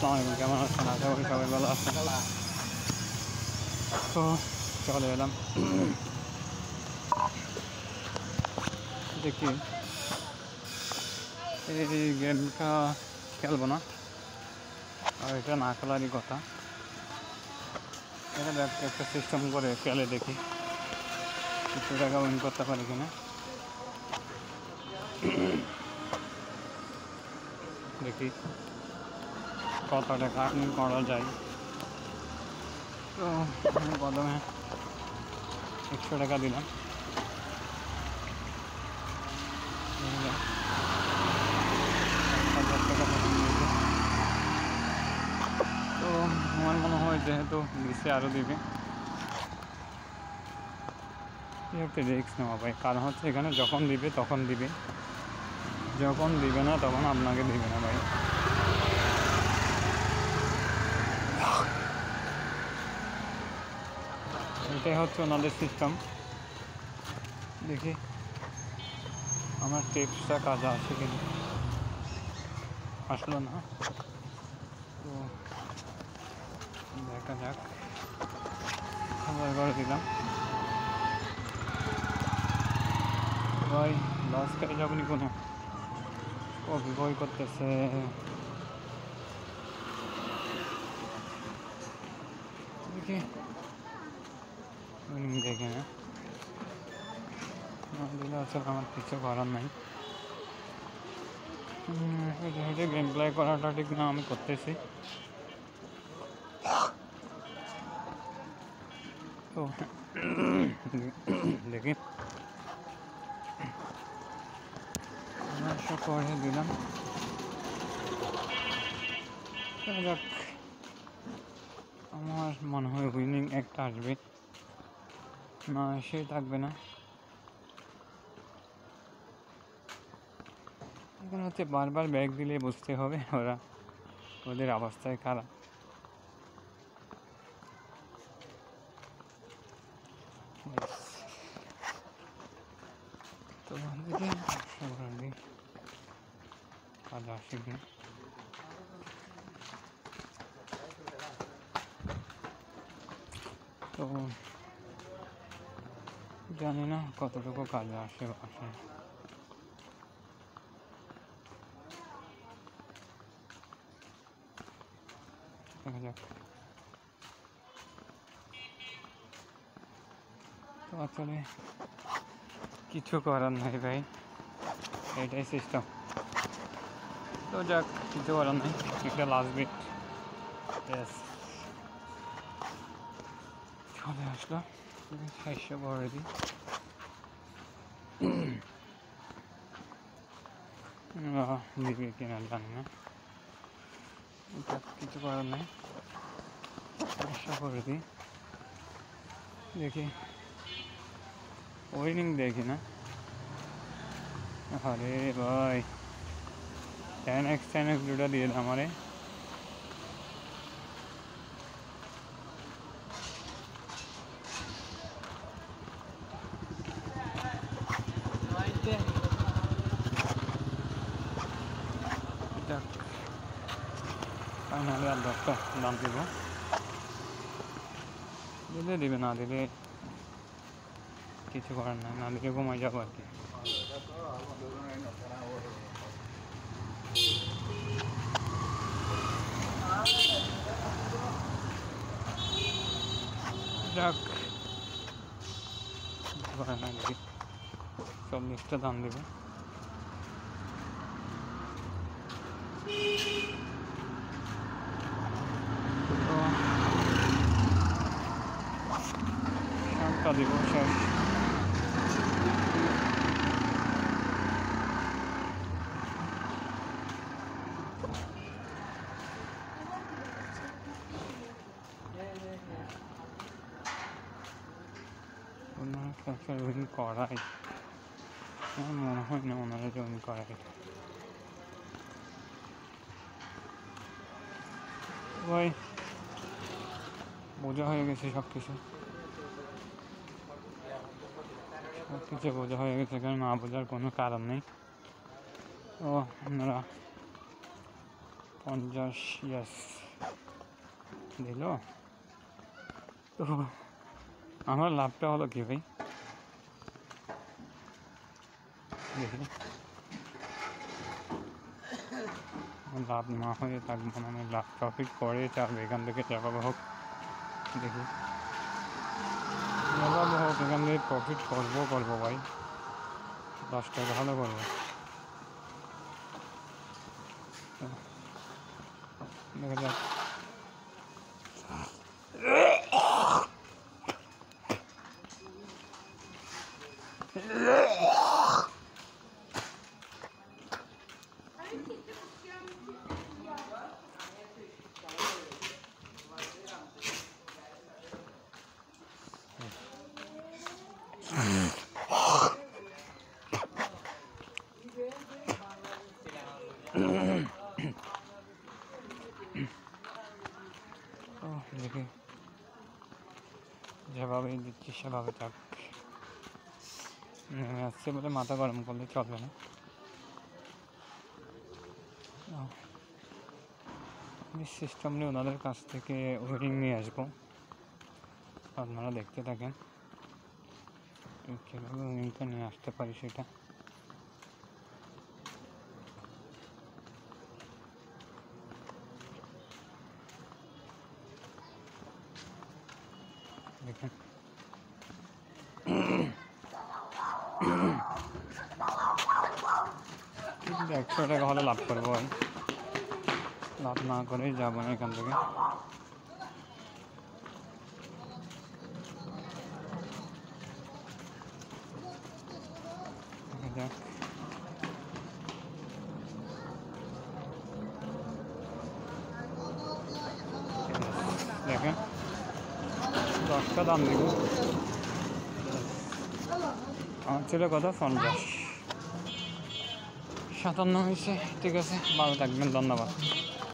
আসসালামু আলাইকুম, কেমন আছেন? আশা করি সবাই ভালো আছেন। তো চলে এলাম, দেখি এই গেমটা খেলবো না, আর এটা না খেলারই কথা। এটা একটা সিস্টেম করে খেলে দেখি কিছু টাকা উইন করতে পারি কিনা। দেখি কত টাকা আর্নিং করা যায়। তো আমি প্রথমে 100 টাকা দিলাম। তো আমার মনে হয় যেহেতু দিচ্ছে আরও দিবে, একটা রিস্ক নেওয়া ভাই। কারণ হচ্ছে এখানে যখন দিবে তখন দিবে, যখন দিবে না তখন আপনাকে দিবে না ভাই। এটাই হচ্ছে ওনাদের সিস্টেম। দেখি আমার টিপসটা কাজে আসে কিনা। আসলো না, তো দেখা যাক। খাবার করে দিলাম ভাই, লস করে যাবনি কোনো। ও বিভয় করতেছে, দেখি দেখে না দিলে আসলে আমার কিছু করার নাই। গেম প্লে করাটা ঠিক না, আমি করতেছি। তো দেখি সব করে দিলাম। যাক, আমার মনে হয় উইনিং একটা আসবে, না এসে থাকবে না। এখানে হচ্ছে বারবার ব্যাগ দিলে বুঝতে হবে ওদের অবস্থায় খারাপ। তো দেখি কাজ আসে কিনা। তো জানি না কতটুকু কাজে আসে আসে। দেখা যাক। তো আসলে কিছু করার নাই ভাই, এটাই সিস্টেম। তো যাক, কিছু করার নাই। একটা লাস্ট বিট চলে আসলো, 600 ভরে দিই। দিবে কিনা জানি না, কিছু করার নাই। 500 করে দিই, দেখি উইনিং দেখি না। আরে ভাই 10x দুটা দিয়ে দাম আমারে। ফাইনালি আর 10টা দাম দিব, দিলে দিবে, না দিলে কিছু করার নাই, না দিলে ঘুমাই যাবো আর কি। যাক, না দেখি 40টা দাম দেবে। তো দিব শেষ। ওনারা উইন করাই, আমার মনে হয় না ওনারা উইন করাই। ভাই বোঝা হয়ে গেছে সব কিছু বোঝা হয়ে গেছে, এখানে না বোঝার কোনো কারণ নেই। তো আপনারা 50, ইয়েস দিল। তো আমার লাভটা হলো কি ভাই, দেখি লাভ না হয়ে থাকবো না, আমি লাভ প্রফিট করে চাপবে এখান থেকে, যেভাবে হোক দেখি যেভাবে হোক এখান থেকে প্রফিট করবো ভাই, 10 টাকা ভালো করবো। দেখা যাক। দেখি যেভাবেই দিচ্ছি সেভাবে থাক, নেমে আসছে বলে মাথা গরম করলে চলবে না। আমি সিস্টেম নিয়ে ওনাদের কাছ থেকে ওয়ারিং নিয়ে আসবো, আপনারা দেখতে থাকেন কীভাবে ওয়ারিংটা নিয়ে আসতে পারি সেটা। দেখেন 100 টাকা হলে লাভ করবো ভাই, লাভ না করেই যাবো না এখান থেকে। যাক দেখেন 10টা দাম দিব, আমার ছিল কত 50, 57 হয়েছে। ঠিক আছে, ভালো থাকবেন, ধন্যবাদ।